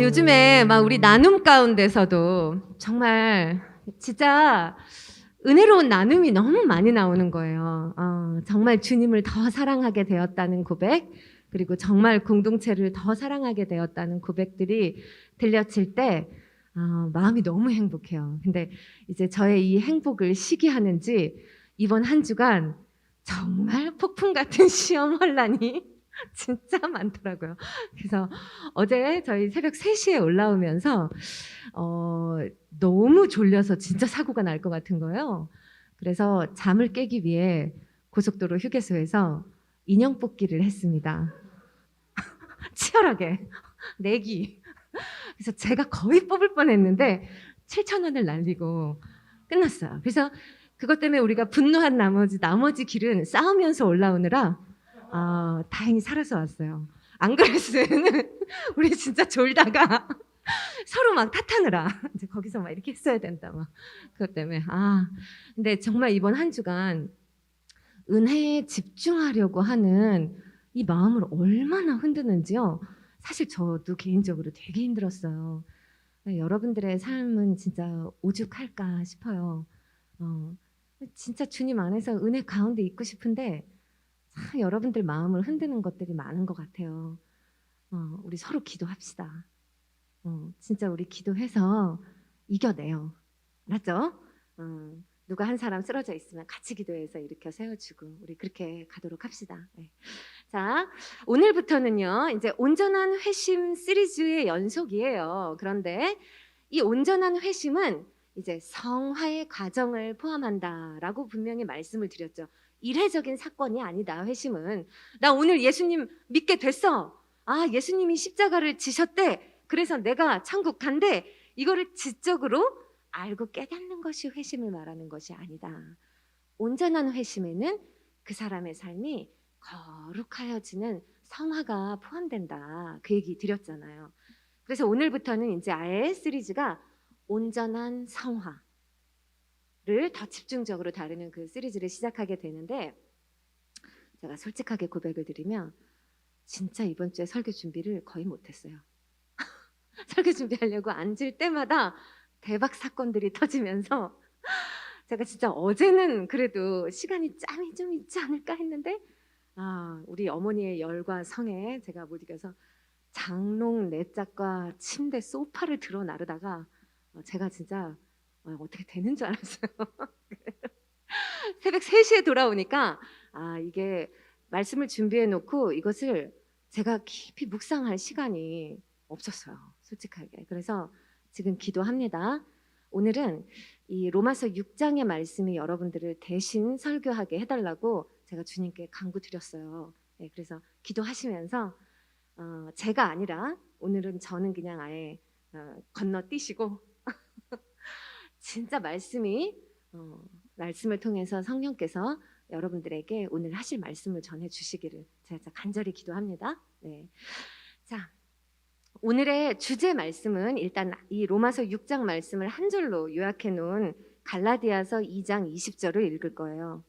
요즘에 막 우리 나눔 가운데서도 정말 진짜 은혜로운 나눔이 너무 많이 나오는 거예요. 정말 주님을 더 사랑하게 되었다는 고백, 그리고 정말 공동체를 더 사랑하게 되었다는 고백들이 들려질 때 마음이 너무 행복해요. 근데 이제 저의 이 행복을 시기하는지 이번 한 주간 정말 폭풍 같은 시험 혼란이 진짜 많더라고요. 그래서 어제 저희 새벽 3시에 올라오면서 너무 졸려서 진짜 사고가 날 것 같은 거예요. 그래서 잠을 깨기 위해 고속도로 휴게소에서 인형 뽑기를 했습니다. 치열하게 내기. 그래서 제가 거의 뽑을 뻔했는데 7,000원을 날리고 끝났어요. 그래서 그것 때문에 우리가 분노한 나머지 길은 싸우면서 올라오느라 다행히 살아서 왔어요. 안 그랬으면 우리 진짜 졸다가 서로 막 탓하느라 이제 거기서 막 이렇게 했어야 된다 막 그것 때문에 근데 정말 이번 한 주간 은혜에 집중하려고 하는 이 마음을 얼마나 흔드는지요. 사실 저도 개인적으로 되게 힘들었어요. 여러분들의 삶은 진짜 오죽할까 싶어요. 어, 진짜 주님 안에서 은혜 가운데 있고 싶은데 참 여러분들 마음을 흔드는 것들이 많은 것 같아요. 우리 서로 기도합시다. 진짜 우리 기도해서 이겨내요. 맞죠? 누가 한 사람 쓰러져 있으면 같이 기도해서 일으켜 세워주고 우리 그렇게 가도록 합시다. 네. 자, 오늘부터는요, 이제 온전한 회심 시리즈의 연속이에요. 그런데 이 온전한 회심은 이제 성화의 과정을 포함한다라고 분명히 말씀을 드렸죠. 일회적인 사건이 아니다. 회심은 나 오늘 예수님 믿게 됐어. 예수님이 십자가를 지셨대. 그래서 내가 천국 간대. 이거를 지적으로 알고 깨닫는 것이 회심을 말하는 것이 아니다. 온전한 회심에는 그 사람의 삶이 거룩하여지는 성화가 포함된다. 그 얘기 드렸잖아요. 그래서 오늘부터는 이제 아예 시리즈가 온전한 성화를 더 집중적으로 다루는 그 시리즈를 시작하게 되는데, 제가 솔직하게 고백을 드리면 진짜 이번 주에 설교 준비를 거의 못했어요. 설교 준비하려고 앉을 때마다 대박 사건들이 터지면서 제가 진짜 어제는 그래도 시간이 짬이 좀 있지 않을까 했는데 우리 어머니의 열과 성에 제가 못 이겨서 장롱 네 짝과 침대 소파를 들어 나르다가 제가 진짜 어떻게 되는 줄 알았어요. 새벽 3시에 돌아오니까 이게 말씀을 준비해 놓고 이것을 제가 깊이 묵상할 시간이 없었어요. 솔직하게. 그래서 지금 기도합니다. 오늘은 이 로마서 6장의 말씀이 여러분들을 대신 설교하게 해달라고 제가 주님께 간구드렸어요. 네, 그래서 기도하시면서 제가 아니라 오늘은 저는 그냥 아예 건너뛰시고 진짜 말씀을 통해서 성령께서 여러분들에게 오늘 하실 말씀을 전해 주시기를 제가 간절히 기도합니다. 네. 자, 오늘의 주제 말씀은 일단 이 로마서 6장 말씀을 한 절로 요약해 놓은 갈라디아서 2장 20절을 읽을 거예요.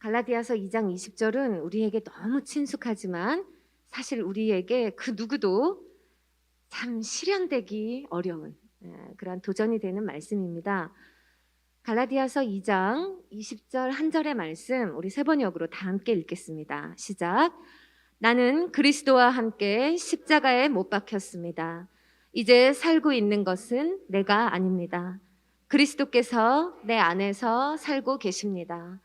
갈라디아서 2장 20절은 우리에게 너무 친숙하지만 사실 우리에게 그 누구도 참 실현되기 어려운 그런 도전이 되는 말씀입니다. 갈라디아서 2장 20절 한 절의 말씀 우리 세 번역으로 다 함께 읽겠습니다. 시작. 나는 그리스도와 함께 십자가에 못 박혔습니다. 이제 살고 있는 것은 내가 아닙니다. 그리스도께서 내 안에서 살고 계십니다.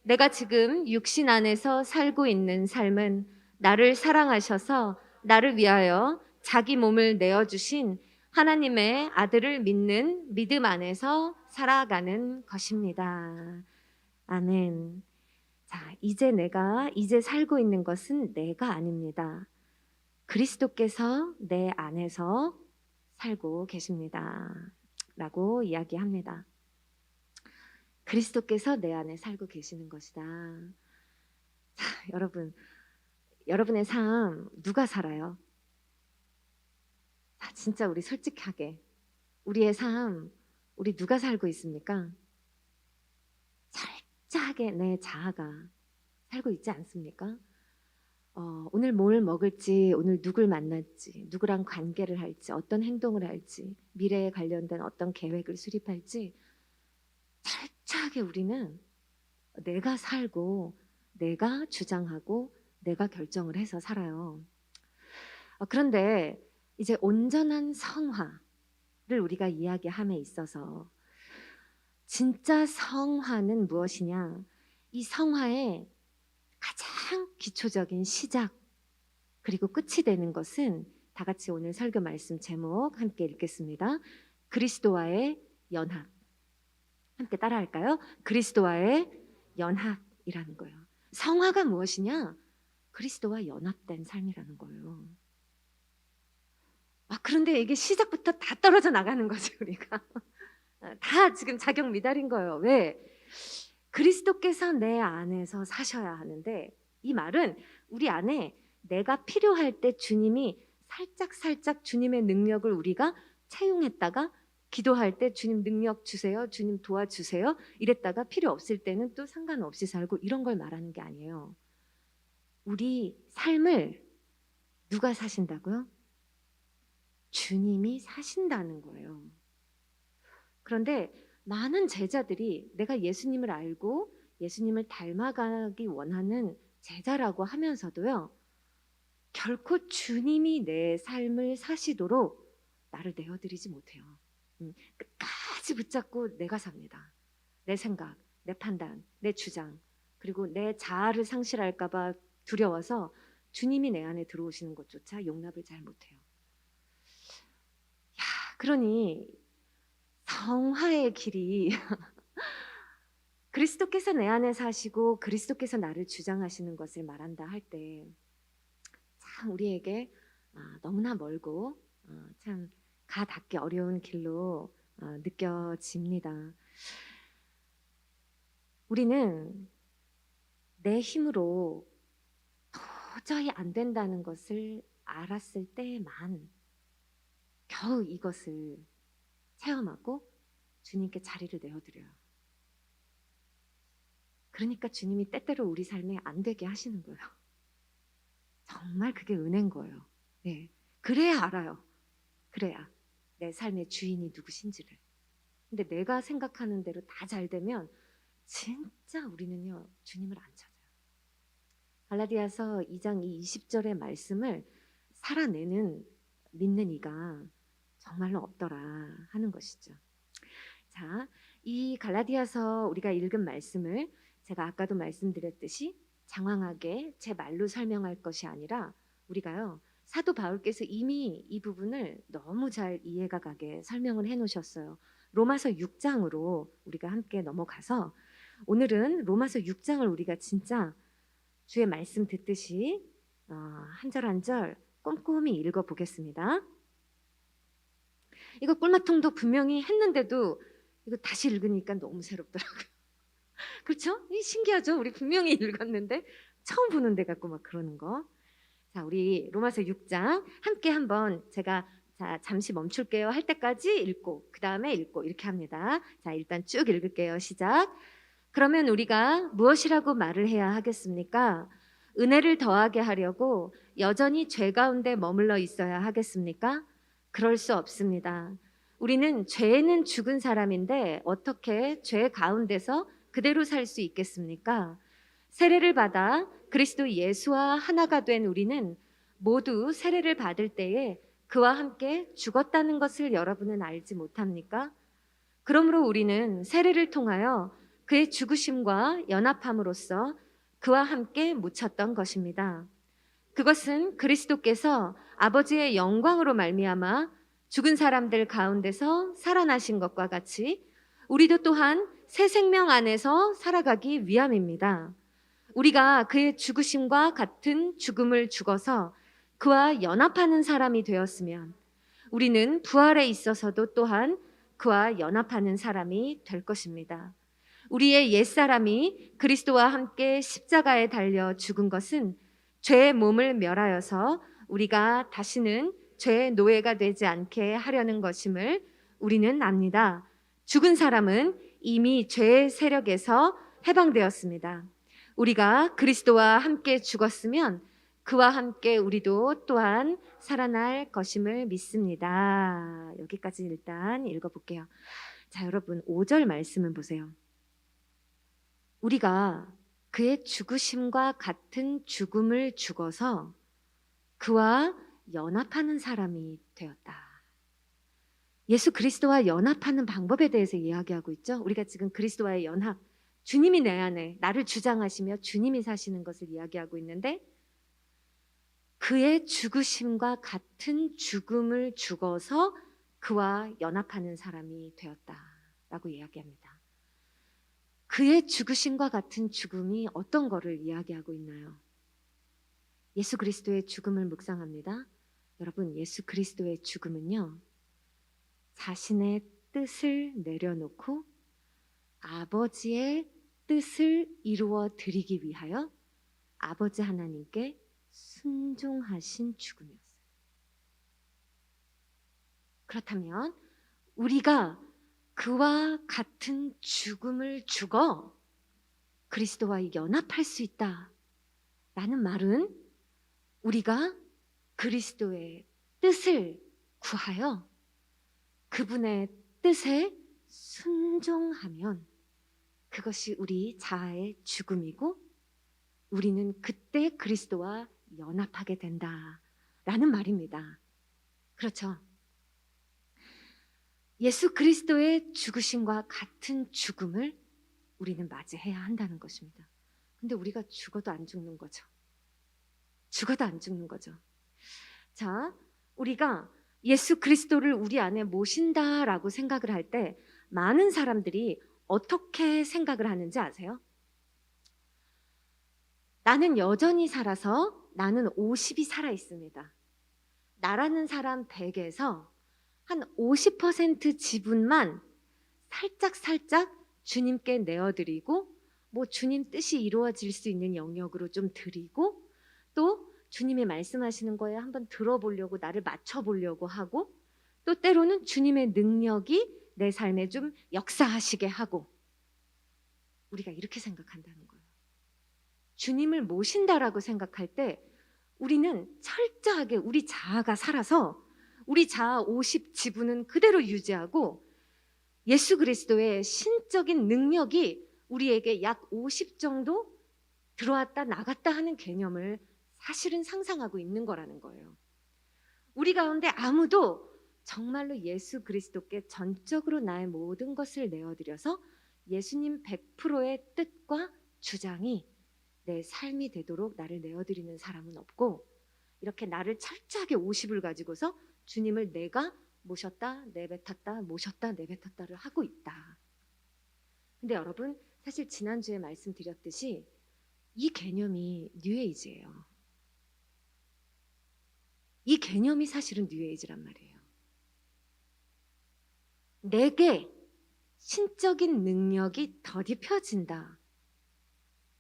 내가 지금 육신 안에서 살고 있는 삶은 나를 사랑하셔서 나를 위하여 자기 몸을 내어주신 하나님의 아들을 믿는 믿음 안에서 살아가는 것입니다. 아멘. 자, 이제 살고 있는 것은 내가 아닙니다. 그리스도께서 내 안에서 살고 계십니다. 라고 이야기합니다. 그리스도께서 내 안에 살고 계시는 것이다. 자, 여러분의 삶 누가 살아요? 진짜 우리 솔직하게 우리의 삶 우리 누가 살고 있습니까? 철저하게 내 자아가 살고 있지 않습니까? 오늘 뭘 먹을지, 오늘 누굴 만날지, 누구랑 관계를 할지, 어떤 행동을 할지, 미래에 관련된 어떤 계획을 수립할지 철저하게 우리는 내가 살고 내가 주장하고 내가 결정을 해서 살아요. 그런데 이제 온전한 성화를 우리가 이야기함에 있어서 진짜 성화는 무엇이냐? 이 성화의 가장 기초적인 시작 그리고 끝이 되는 것은 다 같이 오늘 설교 말씀 제목 함께 읽겠습니다. 그리스도와의 연합. 함께 따라할까요? 그리스도와의 연합이라는 거예요. 성화가 무엇이냐? 그리스도와 연합된 삶이라는 거예요. 그런데 이게 시작부터 다 떨어져 나가는 거죠, 우리가. 다 지금 자격 미달인 거예요. 왜? 그리스도께서 내 안에서 사셔야 하는데, 이 말은 우리 안에 내가 필요할 때 주님이 살짝 주님의 능력을 우리가 채용했다가 기도할 때 주님 능력 주세요, 주님 도와주세요 이랬다가 필요 없을 때는 또 상관없이 살고 이런 걸 말하는 게 아니에요. 우리 삶을 누가 사신다고요? 주님이 사신다는 거예요. 그런데 많은 제자들이 내가 예수님을 알고 예수님을 닮아가기 원하는 제자라고 하면서도요, 결코 주님이 내 삶을 사시도록 나를 내어드리지 못해요. 끝까지 붙잡고 내가 삽니다. 내 생각, 내 판단, 내 주장, 그리고 내 자아를 상실할까 봐 두려워서 주님이 내 안에 들어오시는 것조차 용납을 잘 못해요. 그러니 성화의 길이 그리스도께서 내 안에 사시고 그리스도께서 나를 주장하시는 것을 말한다 할 때 참 우리에게 너무나 멀고 참 가닿기 어려운 길로 느껴집니다. 우리는 내 힘으로 도저히 안 된다는 것을 알았을 때만 겨우 이것을 체험하고 주님께 자리를 내어드려요. 그러니까 주님이 때때로 우리 삶에 안 되게 하시는 거예요. 정말 그게 은혜인 거예요. 네. 그래야 알아요. 그래야 내 삶의 주인이 누구신지를. 근데 내가 생각하는 대로 다 잘 되면 진짜 우리는요 주님을 안 찾아요. 갈라디아서 2장 20절의 말씀을 살아내는 믿는 이가 정말로 없더라 하는 것이죠. 자, 이 갈라디아서 우리가 읽은 말씀을 제가 아까도 말씀드렸듯이 장황하게 제 말로 설명할 것이 아니라 우리가요 사도 바울께서 이미 이 부분을 너무 잘 이해가 가게 설명을 해놓으셨어요. 로마서 6장으로 우리가 함께 넘어가서 오늘은 로마서 6장을 우리가 진짜 주의 말씀 듣듯이 한 절 한 절 꼼꼼히 읽어보겠습니다. 이거 꿀맛통도 분명히 했는데도 이거 다시 읽으니까 너무 새롭더라고요. 그렇죠? 신기하죠? 우리 분명히 읽었는데 처음 보는 데 같고 막 그러는 거. 자, 우리 로마서 6장 함께 한번 제가 잠시 멈출게요 할 때까지 읽고 그 다음에 읽고 이렇게 합니다. 자, 일단 쭉 읽을게요. 시작. 그러면 우리가 무엇이라고 말을 해야 하겠습니까? 은혜를 더하게 하려고 여전히 죄 가운데 머물러 있어야 하겠습니까? 그럴 수 없습니다. 우리는 죄에는 죽은 사람인데 어떻게 죄 가운데서 그대로 살 수 있겠습니까? 세례를 받아 그리스도 예수와 하나가 된 우리는 모두 세례를 받을 때에 그와 함께 죽었다는 것을 여러분은 알지 못합니까? 그러므로 우리는 세례를 통하여 그의 죽으심과 연합함으로써 그와 함께 묻혔던 것입니다. 그것은 그리스도께서 아버지의 영광으로 말미암아 죽은 사람들 가운데서 살아나신 것과 같이 우리도 또한 새 생명 안에서 살아가기 위함입니다. 우리가 그의 죽으심과 같은 죽음을 죽어서 그와 연합하는 사람이 되었으면 우리는 부활에 있어서도 또한 그와 연합하는 사람이 될 것입니다. 우리의 옛사람이 그리스도와 함께 십자가에 달려 죽은 것은 죄의 몸을 멸하여서 우리가 다시는 죄의 노예가 되지 않게 하려는 것임을 우리는 압니다. 죽은 사람은 이미 죄의 세력에서 해방되었습니다. 우리가 그리스도와 함께 죽었으면 그와 함께 우리도 또한 살아날 것임을 믿습니다. 여기까지 일단 읽어볼게요. 자, 여러분 5절 말씀을 보세요. 우리가 그의 죽으심과 같은 죽음을 죽어서 그와 연합하는 사람이 되었다. 예수 그리스도와 연합하는 방법에 대해서 이야기하고 있죠. 우리가 지금 그리스도와의 연합, 주님이 내 안에 나를 주장하시며 주님이 사시는 것을 이야기하고 있는데, 그의 죽으심과 같은 죽음을 죽어서 그와 연합하는 사람이 되었다라고 이야기합니다. 그의 죽으심과 같은 죽음이 어떤 거를 이야기하고 있나요? 예수 그리스도의 죽음을 묵상합니다. 여러분, 예수 그리스도의 죽음은요, 자신의 뜻을 내려놓고 아버지의 뜻을 이루어 드리기 위하여 아버지 하나님께 순종하신 죽음이었어요. 그렇다면 우리가 그와 같은 죽음을 죽어 그리스도와 연합할 수 있다라는 말은 우리가 그리스도의 뜻을 구하여 그분의 뜻에 순종하면 그것이 우리 자아의 죽음이고 우리는 그때 그리스도와 연합하게 된다라는 말입니다. 그렇죠? 예수 그리스도의 죽으심과 같은 죽음을 우리는 맞이해야 한다는 것입니다. 근데 우리가 죽어도 안 죽는 거죠. 죽어도 안 죽는 거죠. 자, 우리가 예수 그리스도를 우리 안에 모신다라고 생각을 할 때 많은 사람들이 어떻게 생각을 하는지 아세요? 나는 여전히 살아서 나는 50이 살아 있습니다. 나라는 사람 100에서 한 50% 지분만 살짝 주님께 내어드리고 뭐 주님 뜻이 이루어질 수 있는 영역으로 좀 드리고 또 주님이 말씀하시는 거에 한번 들어보려고 나를 맞춰보려고 하고 또 때로는 주님의 능력이 내 삶에 좀 역사하시게 하고 우리가 이렇게 생각한다는 거예요. 주님을 모신다라고 생각할 때 우리는 철저하게 우리 자아가 살아서 우리 자아 50 지분은 그대로 유지하고 예수 그리스도의 신적인 능력이 우리에게 약 50 정도 들어왔다 나갔다 하는 개념을 사실은 상상하고 있는 거라는 거예요. 우리 가운데 아무도 정말로 예수 그리스도께 전적으로 나의 모든 것을 내어드려서 예수님 100%의 뜻과 주장이 내 삶이 되도록 나를 내어드리는 사람은 없고 이렇게 나를 철저하게 50을 가지고서 주님을 내가 모셨다 내뱉었다 모셨다 내뱉었다를 하고 있다. 근데 여러분 사실 지난주에 말씀드렸듯이 이 개념이 뉴에이지예요. 이 개념이 사실은 뉴에이지란 말이에요. 내게 신적인 능력이 더딥혀진다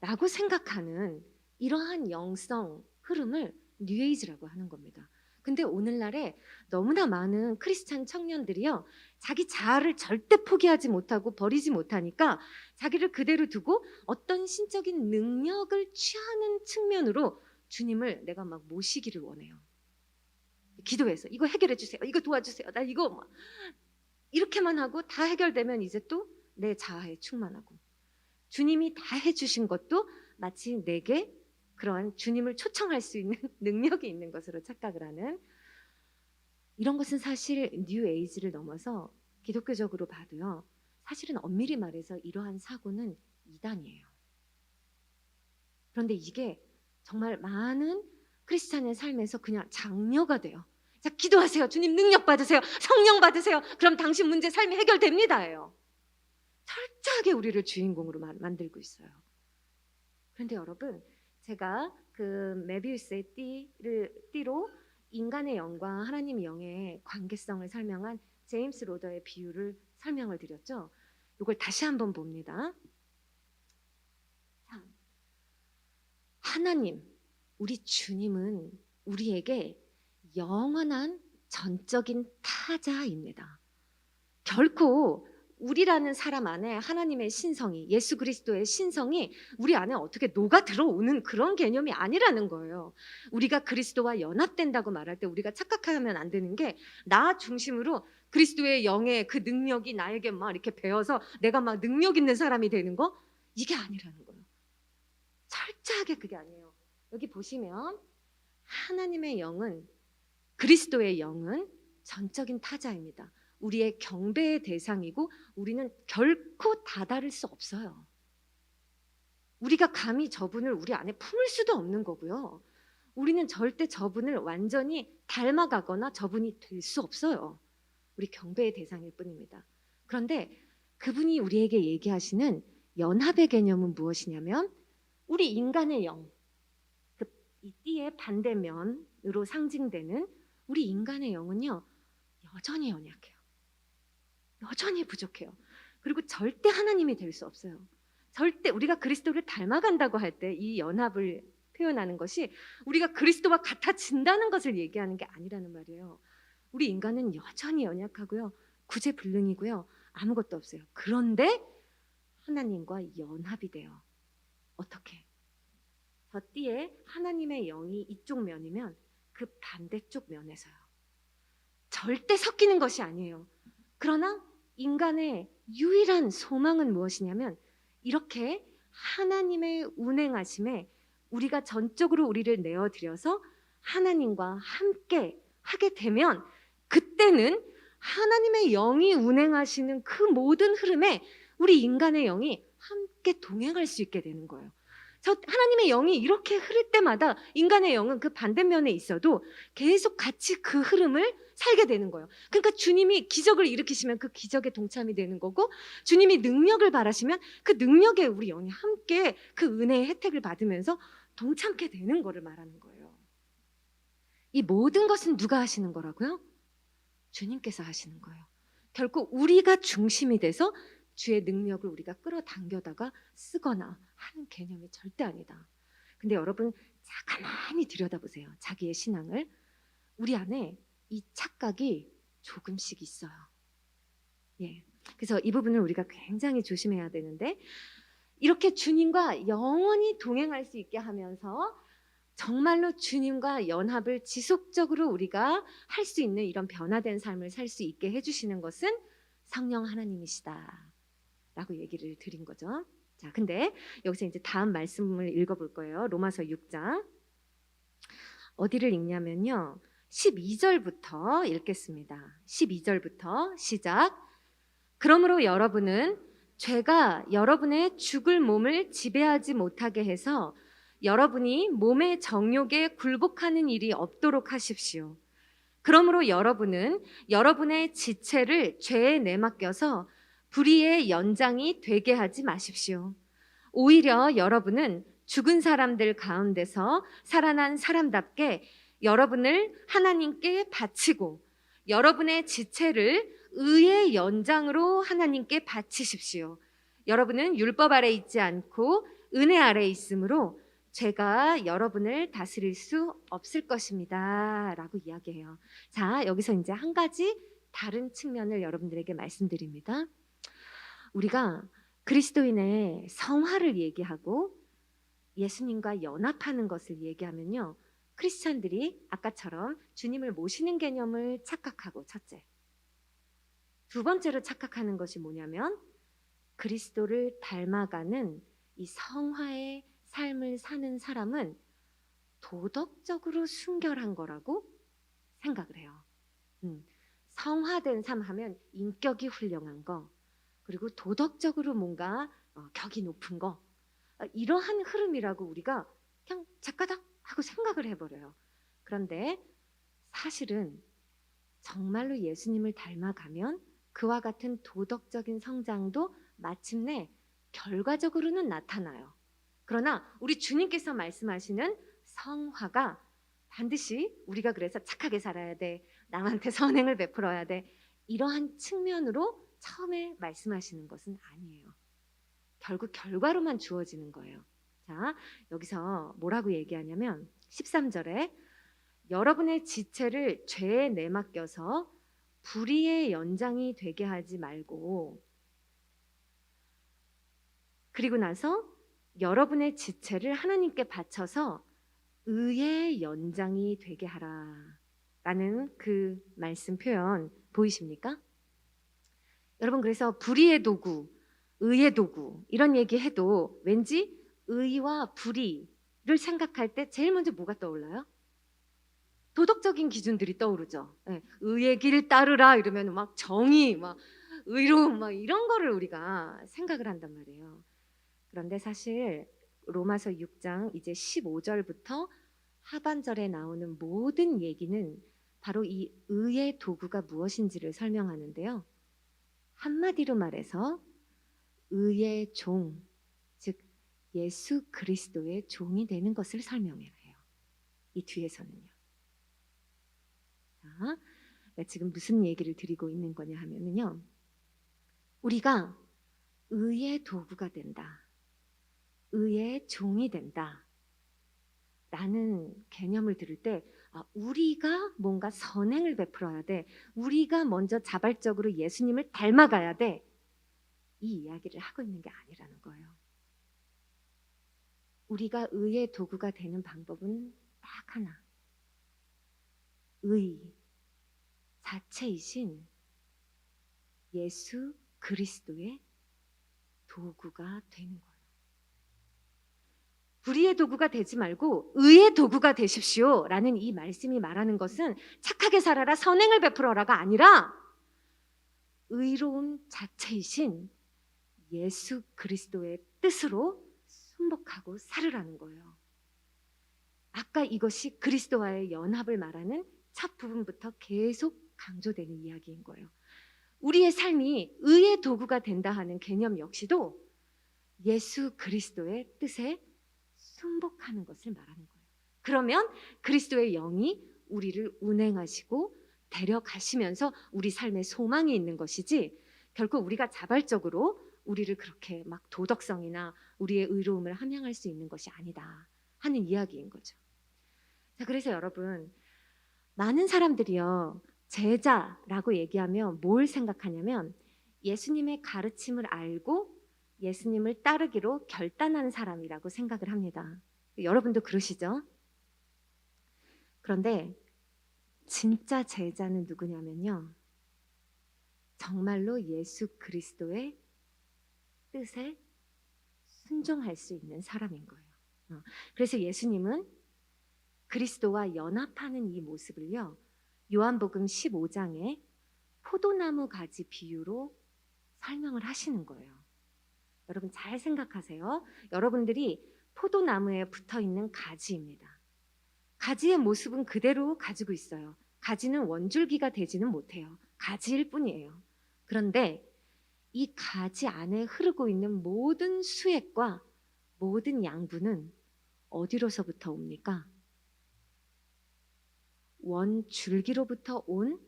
라고 생각하는 이러한 영성 흐름을 뉴에이지라고 하는 겁니다. 근데 오늘날에 너무나 많은 크리스찬 청년들이요, 자기 자아를 절대 포기하지 못하고 버리지 못하니까 자기를 그대로 두고 어떤 신적인 능력을 취하는 측면으로 주님을 내가 막 모시기를 원해요. 기도해서 이거 해결해 주세요, 이거 도와주세요, 나 이거 막 이렇게만 하고 다 해결되면 이제 또 내 자아에 충만하고 주님이 다 해주신 것도 마치 내게 그러한 주님을 초청할 수 있는 능력이 있는 것으로 착각을 하는 이런 것은 사실 뉴에이지를 넘어서 기독교적으로 봐도요, 사실은 엄밀히 말해서 이러한 사고는 이단이에요. 그런데 이게 정말 많은 크리스찬의 삶에서 그냥 장려가 돼요. 자, 기도하세요. 주님 능력 받으세요. 성령 받으세요. 그럼 당신 문제 삶이 해결됩니다예요. 철저하게 우리를 주인공으로 만들고 있어요. 그런데 여러분, 제가 그 메비우스의 띠로 인간의 영과 하나님의 영의 관계성을 설명한 제임스 로더의 비유를 설명을 드렸죠. 이걸 다시 한번 봅니다. 하나님, 우리 주님은 우리에게 영원한 전적인 타자입니다. 결코 우리라는 사람 안에 하나님의 신성이, 예수 그리스도의 신성이 우리 안에 어떻게 녹아 들어오는 그런 개념이 아니라는 거예요. 우리가 그리스도와 연합된다고 말할 때 우리가 착각하면 안 되는 게, 나 중심으로 그리스도의 영의 그 능력이 나에게 막 이렇게 배어서 내가 막 능력 있는 사람이 되는 거, 이게 아니라는 거예요. 철저하게 그게 아니에요. 여기 보시면 하나님의 영은, 그리스도의 영은 전적인 타자입니다. 우리의 경배의 대상이고 우리는 결코 다다를 수 없어요. 우리가 감히 저분을 우리 안에 품을 수도 없는 거고요. 우리는 절대 저분을 완전히 닮아가거나 저분이 될 수 없어요. 우리 경배의 대상일 뿐입니다. 그런데 그분이 우리에게 얘기하시는 연합의 개념은 무엇이냐면, 우리 인간의 영, 이 띠의 반대면으로 상징되는 우리 인간의 영은요, 여전히 연약해요. 여전히 부족해요. 그리고 절대 하나님이 될 수 없어요. 절대 우리가 그리스도를 닮아간다고 할 때 이 연합을 표현하는 것이 우리가 그리스도와 같아진다는 것을 얘기하는 게 아니라는 말이에요. 우리 인간은 여전히 연약하고요, 구제불능이고요, 아무것도 없어요. 그런데 하나님과 연합이 돼요. 어떻게? 저 띠에 하나님의 영이 이쪽 면이면 그 반대쪽 면에서요. 절대 섞이는 것이 아니에요. 그러나 인간의 유일한 소망은 무엇이냐면, 이렇게 하나님의 운행하심에 우리가 전적으로 우리를 내어드려서 하나님과 함께 하게 되면, 그때는 하나님의 영이 운행하시는 그 모든 흐름에 우리 인간의 영이 함께 동행할 수 있게 되는 거예요. 저 하나님의 영이 이렇게 흐를 때마다 인간의 영은 그 반대면에 있어도 계속 같이 그 흐름을 살게 되는 거예요. 그러니까 주님이 기적을 일으키시면 그 기적에 동참이 되는 거고, 주님이 능력을 바라시면 그 능력에 우리 영이 함께 그 은혜의 혜택을 받으면서 동참게 되는 거를 말하는 거예요. 이 모든 것은 누가 하시는 거라고요? 주님께서 하시는 거예요. 결국 우리가 중심이 돼서 주의 능력을 우리가 끌어당겨다가 쓰거나 하는 개념이 절대 아니다. 근데 여러분, 가만히 들여다보세요. 자기의 신앙을. 우리 안에 이 착각이 조금씩 있어요. 예. 그래서 이 부분을 우리가 굉장히 조심해야 되는데, 이렇게 주님과 영원히 동행할 수 있게 하면서 정말로 주님과 연합을 지속적으로 우리가 할 수 있는 이런 변화된 삶을 살 수 있게 해주시는 것은 성령 하나님이시다 라고 얘기를 드린 거죠. 자, 근데 여기서 이제 다음 말씀을 읽어볼 거예요. 로마서 6장. 어디를 읽냐면요, 12절부터 읽겠습니다. 12절부터 시작. 그러므로 여러분은 죄가 여러분의 죽을 몸을 지배하지 못하게 해서 여러분이 몸의 정욕에 굴복하는 일이 없도록 하십시오. 그러므로 여러분은 여러분의 지체를 죄에 내맡겨서 불의의 연장이 되게 하지 마십시오. 오히려 여러분은 죽은 사람들 가운데서 살아난 사람답게 여러분을 하나님께 바치고 여러분의 지체를 의의 연장으로 하나님께 바치십시오. 여러분은 율법 아래 있지 않고 은혜 아래 있으므로 죄가 여러분을 다스릴 수 없을 것입니다 라고 이야기해요. 자, 여기서 이제 한 가지 다른 측면을 여러분들에게 말씀드립니다. 우리가 그리스도인의 성화를 얘기하고 예수님과 연합하는 것을 얘기하면요, 크리스찬들이 아까처럼 주님을 모시는 개념을 착각하고, 첫째. 두 번째로 착각하는 것이 뭐냐면, 그리스도를 닮아가는 이 성화의 삶을 사는 사람은 도덕적으로 순결한 거라고 생각을 해요. 성화된 삶 하면 인격이 훌륭한 거, 그리고 도덕적으로 뭔가 격이 높은 거, 이러한 흐름이라고 우리가 그냥 작가닥 하고 생각을 해버려요. 그런데 사실은 정말로 예수님을 닮아가면 그와 같은 도덕적인 성장도 마침내 결과적으로는 나타나요. 그러나 우리 주님께서 말씀하시는 성화가 반드시 우리가 그래서 착하게 살아야 돼, 남한테 선행을 베풀어야 돼, 이러한 측면으로 처음에 말씀하시는 것은 아니에요. 결국 결과로만 주어지는 거예요. 자, 여기서 뭐라고 얘기하냐면 13절에 여러분의 지체를 죄에 내맡겨서 불의의 연장이 되게 하지 말고, 그리고 나서 여러분의 지체를 하나님께 바쳐서 의의 연장이 되게 하라 라는 그 말씀 표현 보이십니까? 여러분, 그래서 불의의 도구, 의의 도구 이런 얘기 해도 왠지 의와 불의를 생각할 때 제일 먼저 뭐가 떠올라요? 도덕적인 기준들이 떠오르죠. 예, 의의 길 따르라 이러면 막 정의, 막 의로움, 막 이런 거를 우리가 생각을 한단 말이에요. 그런데 사실 로마서 6장 이제 15절부터 하반절에 나오는 모든 얘기는 바로 이 의의 도구가 무엇인지를 설명하는데요. 한마디로 말해서 의의 종, 즉 예수 그리스도의 종이 되는 것을 설명해요. 이 뒤에서는요. 자, 지금 무슨 얘기를 드리고 있는 거냐 하면요. 우리가 의의 도구가 된다. 의의 종이 된다. 라는 개념을 들을 때 우리가 뭔가 선행을 베풀어야 돼. 우리가 먼저 자발적으로 예수님을 닮아가야 돼. 이 이야기를 하고 있는 게 아니라는 거예요. 우리가 의의 도구가 되는 방법은 딱 하나. 의 자체이신 예수 그리스도의 도구가 되는 거예요. 불의의 도구가 되지 말고 의의 도구가 되십시오 라는 이 말씀이 말하는 것은 착하게 살아라, 선행을 베풀어라가 아니라 의로움 자체이신 예수 그리스도의 뜻으로 순복하고 살으라는 거예요. 아까 이것이 그리스도와의 연합을 말하는 첫 부분부터 계속 강조되는 이야기인 거예요. 우리의 삶이 의의 도구가 된다 하는 개념 역시도 예수 그리스도의 뜻에 순복하는 것을 말하는 거예요. 그러면 그리스도의 영이 우리를 운행하시고 데려가시면서 우리 삶에 소망이 있는 것이지 결국 우리가 자발적으로 우리를 그렇게 막 도덕성이나 우리의 의로움을 함양할 수 있는 것이 아니다 하는 이야기인 거죠. 자, 그래서 여러분, 많은 사람들이요 제자라고 얘기하면 뭘 생각하냐면 예수님의 가르침을 알고 예수님을 따르기로 결단한 사람이라고 생각을 합니다. 여러분도 그러시죠? 그런데 진짜 제자는 누구냐면요. 정말로 예수 그리스도의 뜻에 순종할 수 있는 사람인 거예요. 그래서 예수님은 그리스도와 연합하는 이 모습을요. 요한복음 15장에 포도나무 가지 비유로 설명을 하시는 거예요. 여러분 잘 생각하세요. 여러분들이 포도나무에 붙어 있는 가지입니다. 가지의 모습은 그대로 가지고 있어요. 가지는 원줄기가 되지는 못해요. 가지일 뿐이에요. 그런데 이 가지 안에 흐르고 있는 모든 수액과 모든 양분은 어디로서부터 옵니까? 원줄기로부터 온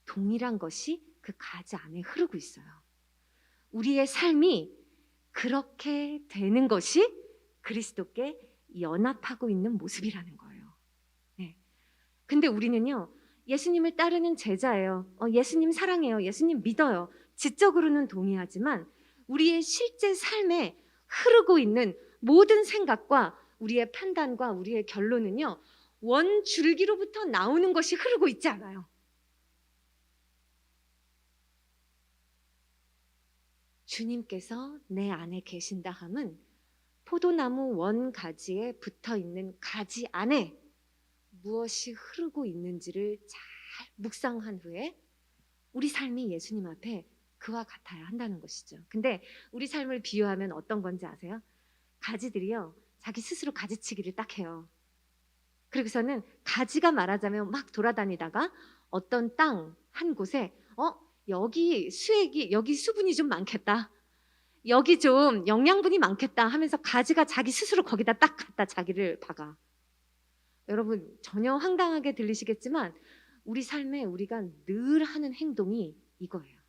동일한 것이 그 가지 안에 흐르고 있어요. 우리의 삶이 그렇게 되는 것이 그리스도께 연합하고 있는 모습이라는 거예요. 네. 근데 우리는요, 예수님을 따르는 제자예요. 예수님 사랑해요. 예수님 믿어요. 지적으로는 동의하지만 우리의 실제 삶에 흐르고 있는 모든 생각과 우리의 판단과 우리의 결론은요, 원 줄기로부터 나오는 것이 흐르고 있지 않아요. 주님께서 내 안에 계신다 함은 포도나무 원 가지에 붙어 있는 가지 안에 무엇이 흐르고 있는지를 잘 묵상한 후에 우리 삶이 예수님 앞에 그와 같아야 한다는 것이죠. 근데 우리 삶을 비유하면 어떤 건지 아세요? 가지들이요, 자기 스스로 가지치기를 딱 해요. 그리고서는 가지가 말하자면 막 돌아다니다가 어떤 땅 한 곳에 여기 수액이, 여기 수분이 좀 많겠다, 여기 좀 영양분이 많겠다 하면서 가지가 자기 스스로 거기다 딱 갖다 자기를 박아. 여러분 전혀 황당하게 들리시겠지만 우리 삶에 우리가 늘 하는 행동이 이거예요.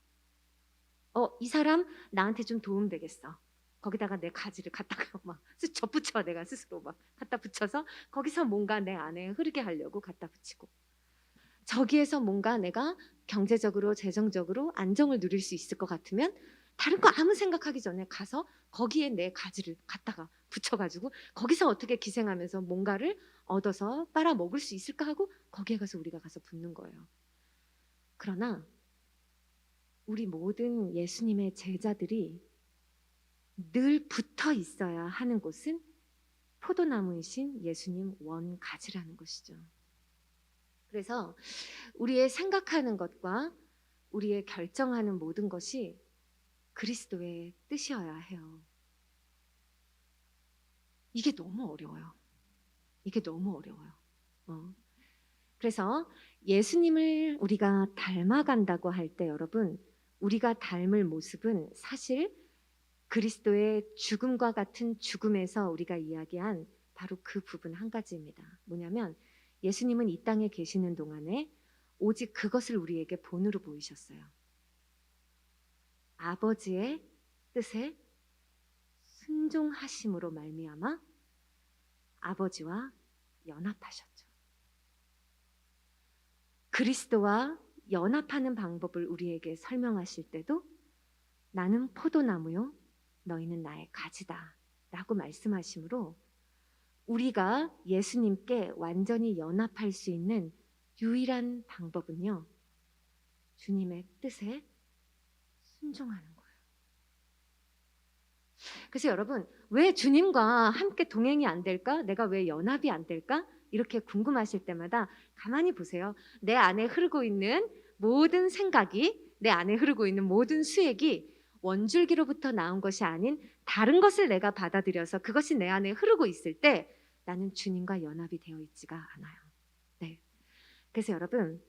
이 사람 나한테 좀 도움 되겠어. 거기다가 내 가지를 갖다가 막 접붙여, 내가 스스로 막 갖다 붙여서 거기서 뭔가 내 안에 흐르게 하려고 갖다 붙이고, 저기에서 뭔가 내가 경제적으로 재정적으로 안정을 누릴 수 있을 것 같으면 다른 거 아무 생각하기 전에 가서 거기에 내 가지를 갖다가 붙여가지고 거기서 어떻게 기생하면서 뭔가를 얻어서 빨아 먹을 수 있을까 하고 거기에 가서 우리가 가서 붙는 거예요. 그러나 우리 모든 예수님의 제자들이 늘 붙어 있어야 하는 곳은 포도나무이신 예수님 원가지라는 것이죠. 그래서 우리의 생각하는 것과 우리의 결정하는 모든 것이 그리스도의 뜻이어야 해요. 이게 너무 어려워요. 이게 너무 어려워요. 그래서 예수님을 우리가 닮아간다고 할 때 여러분, 우리가 닮을 모습은 사실 그리스도의 죽음과 같은 죽음에서 우리가 이야기한 바로 그 부분 한 가지입니다. 뭐냐면 예수님은 이 땅에 계시는 동안에 오직 그것을 우리에게 본으로 보이셨어요. 아버지의 뜻에 순종하심으로 말미암아 아버지와 연합하셨죠. 그리스도와 연합하는 방법을 우리에게 설명하실 때도 나는 포도나무요 너희는 나의 가지다 라고 말씀하시므로 우리가 예수님께 완전히 연합할 수 있는 유일한 방법은요, 주님의 뜻에 순종하는 거예요. 그래서 여러분, 왜 주님과 함께 동행이 안 될까? 내가 왜 연합이 안 될까? 이렇게 궁금하실 때마다 가만히 보세요. 내 안에 흐르고 있는 모든 생각이, 내 안에 흐르고 있는 모든 수액이 원줄기로부터 나온 것이 아닌 다른 것을 내가 받아들여서 그것이 내 안에 흐르고 있을 때 나는 주님과 연합이 되어 있지가 않아요. 네. 그래서 여러분,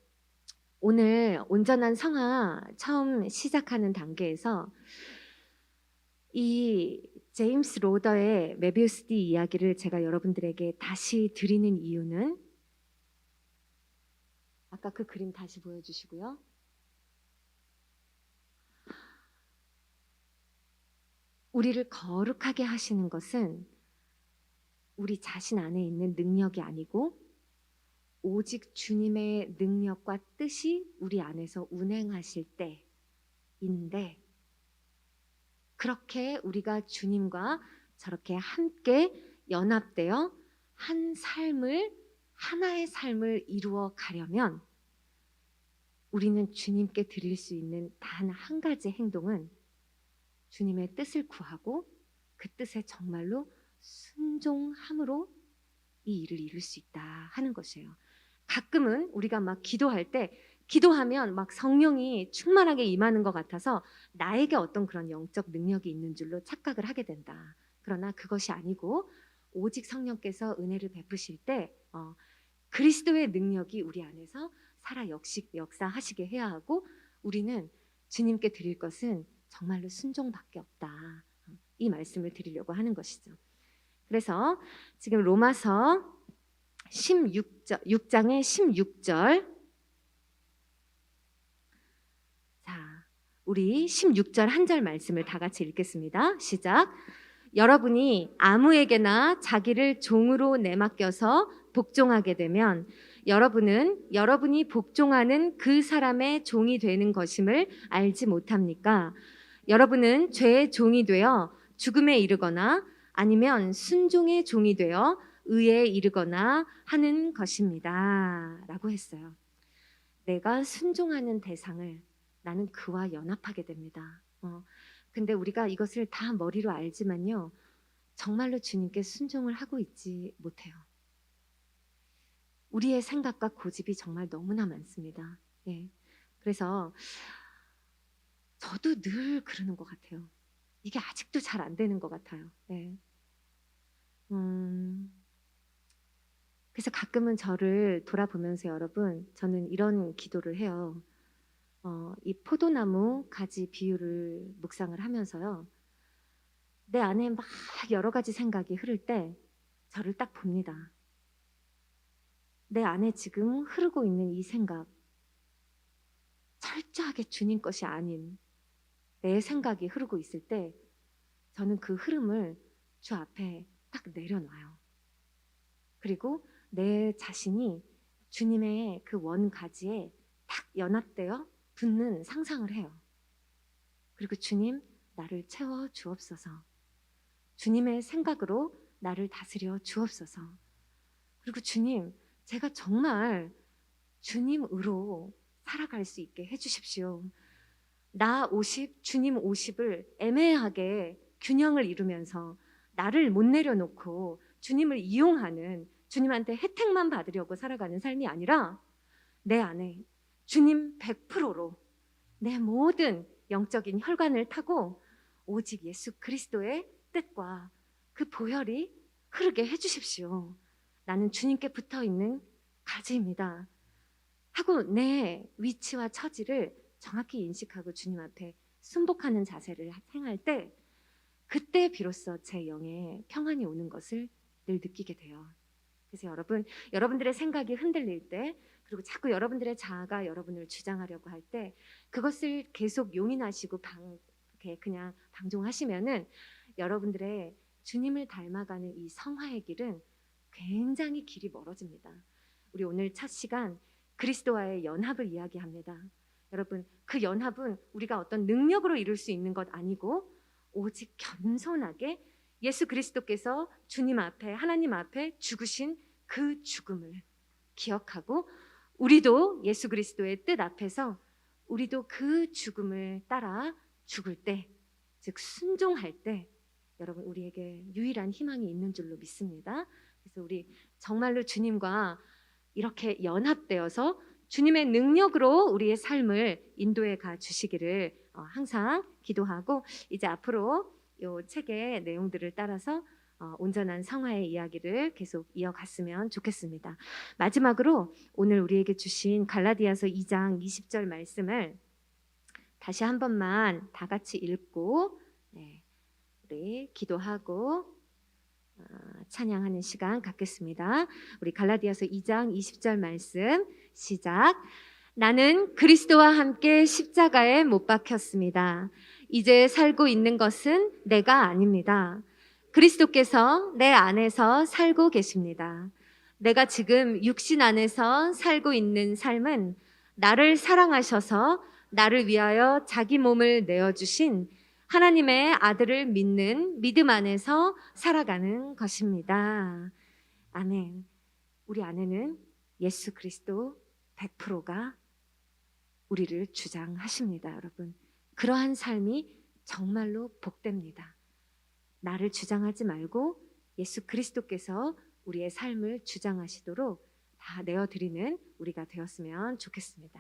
오늘 온전한 성화 처음 시작하는 단계에서 이 제임스 로더의 메비우스 D 이야기를 제가 여러분들에게 다시 드리는 이유는 아까 그 그림 다시 보여주시고요. 우리를 거룩하게 하시는 것은 우리 자신 안에 있는 능력이 아니고 오직 주님의 능력과 뜻이 우리 안에서 운행하실 때인데, 그렇게 우리가 주님과 저렇게 함께 연합되어 한 삶을, 하나의 삶을 이루어 가려면 우리는 주님께 드릴 수 있는 단 한 가지 행동은 주님의 뜻을 구하고 그 뜻에 정말로 순종함으로 이 일을 이룰 수 있다 하는 것이에요. 가끔은 우리가 막 기도할 때 기도하면 막 성령이 충만하게 임하는 것 같아서 나에게 어떤 그런 영적 능력이 있는 줄로 착각을 하게 된다. 그러나 그것이 아니고 오직 성령께서 은혜를 베푸실 때 그리스도의 능력이 우리 안에서 살아 역사하시게 해야 하고 우리는 주님께 드릴 것은 정말로 순종밖에 없다. 이 말씀을 드리려고 하는 것이죠. 그래서 지금 로마서 6장의 16절, 자, 우리 16절 한 절 말씀을 다 같이 읽겠습니다. 시작. 여러분이 아무에게나 자기를 종으로 내맡겨서 복종하게 되면 여러분은 여러분이 복종하는 그 사람의 종이 되는 것임을 알지 못합니까? 여러분은 죄의 종이 되어 죽음에 이르거나 아니면 순종의 종이 되어 의에 이르거나 하는 것입니다. 라고 했어요. 내가 순종하는 대상을 나는 그와 연합하게 됩니다. 근데 우리가 이것을 다 머리로 알지만요, 정말로 주님께 순종을 하고 있지 못해요. 우리의 생각과 고집이 정말 너무나 많습니다. 예. 그래서 저도 늘 그러는 것 같아요. 이게 아직도 잘 안 되는 것 같아요. 예. 그래서 가끔은 저를 돌아보면서 여러분, 저는 이런 기도를 해요. 이 포도나무 가지 비유를 묵상을 하면서요, 내 안에 막 여러 가지 생각이 흐를 때 저를 딱 봅니다. 내 안에 지금 흐르고 있는 이 생각, 철저하게 주님 것이 아닌 내 생각이 흐르고 있을 때 저는 그 흐름을 주 앞에 딱 내려놔요. 그리고 내 자신이 주님의 그 원가지에 딱 연합되어 붙는 상상을 해요. 그리고 주님, 나를 채워 주옵소서. 주님의 생각으로 나를 다스려 주옵소서. 그리고 주님, 제가 정말 주님으로 살아갈 수 있게 해주십시오. 나 50, 주님 50을 애매하게 균형을 이루면서 나를 못 내려놓고 주님을 이용하는, 주님한테 혜택만 받으려고 살아가는 삶이 아니라 내 안에 주님 100%로 내 모든 영적인 혈관을 타고 오직 예수 그리스도의 뜻과 그 보혈이 흐르게 해주십시오. 나는 주님께 붙어있는 가지입니다 하고 내 위치와 처지를 정확히 인식하고 주님 앞에 순복하는 자세를 행할 때, 그때 비로소 제 영에 평안이 오는 것을 늘 느끼게 돼요. 그래서 여러분들의 생각이 흔들릴 때, 그리고 자꾸 여러분들의 자아가 여러분을 주장하려고 할 때 그것을 계속 용인하시고 이렇게 그냥 방종하시면은 여러분들의 주님을 닮아가는 이 성화의 길은 굉장히 길이 멀어집니다. 우리 오늘 첫 시간 그리스도와의 연합을 이야기합니다. 여러분, 그 연합은 우리가 어떤 능력으로 이룰 수 있는 것 아니고 오직 겸손하게 예수 그리스도께서 주님 앞에, 하나님 앞에 죽으신 그 죽음을 기억하고, 우리도 예수 그리스도의 뜻 앞에서 우리도 그 죽음을 따라 죽을 때, 즉 순종할 때 여러분 우리에게 유일한 희망이 있는 줄로 믿습니다. 그래서 우리 정말로 주님과 이렇게 연합되어서 주님의 능력으로 우리의 삶을 인도해 가 주시기를 항상 기도하고, 이제 앞으로 이 책의 내용들을 따라서 온전한 성화의 이야기를 계속 이어갔으면 좋겠습니다. 마지막으로 오늘 우리에게 주신 갈라디아서 2장 20절 말씀을 다시 한 번만 다 같이 읽고 우리 기도하고 찬양하는 시간 갖겠습니다. 우리 갈라디아서 2장 20절 말씀 시작. 나는 그리스도와 함께 십자가에 못 박혔습니다. 이제 살고 있는 것은 내가 아닙니다. 그리스도께서 내 안에서 살고 계십니다. 내가 지금 육신 안에서 살고 있는 삶은 나를 사랑하셔서 나를 위하여 자기 몸을 내어주신 하나님의 아들을 믿는 믿음 안에서 살아가는 것입니다. 아멘. 우리 안에는 예수 그리스도 100%가 우리를 주장하십니다, 여러분. 그러한 삶이 정말로 복됩니다. 나를 주장하지 말고 예수 그리스도께서 우리의 삶을 주장하시도록 다 내어드리는 우리가 되었으면 좋겠습니다.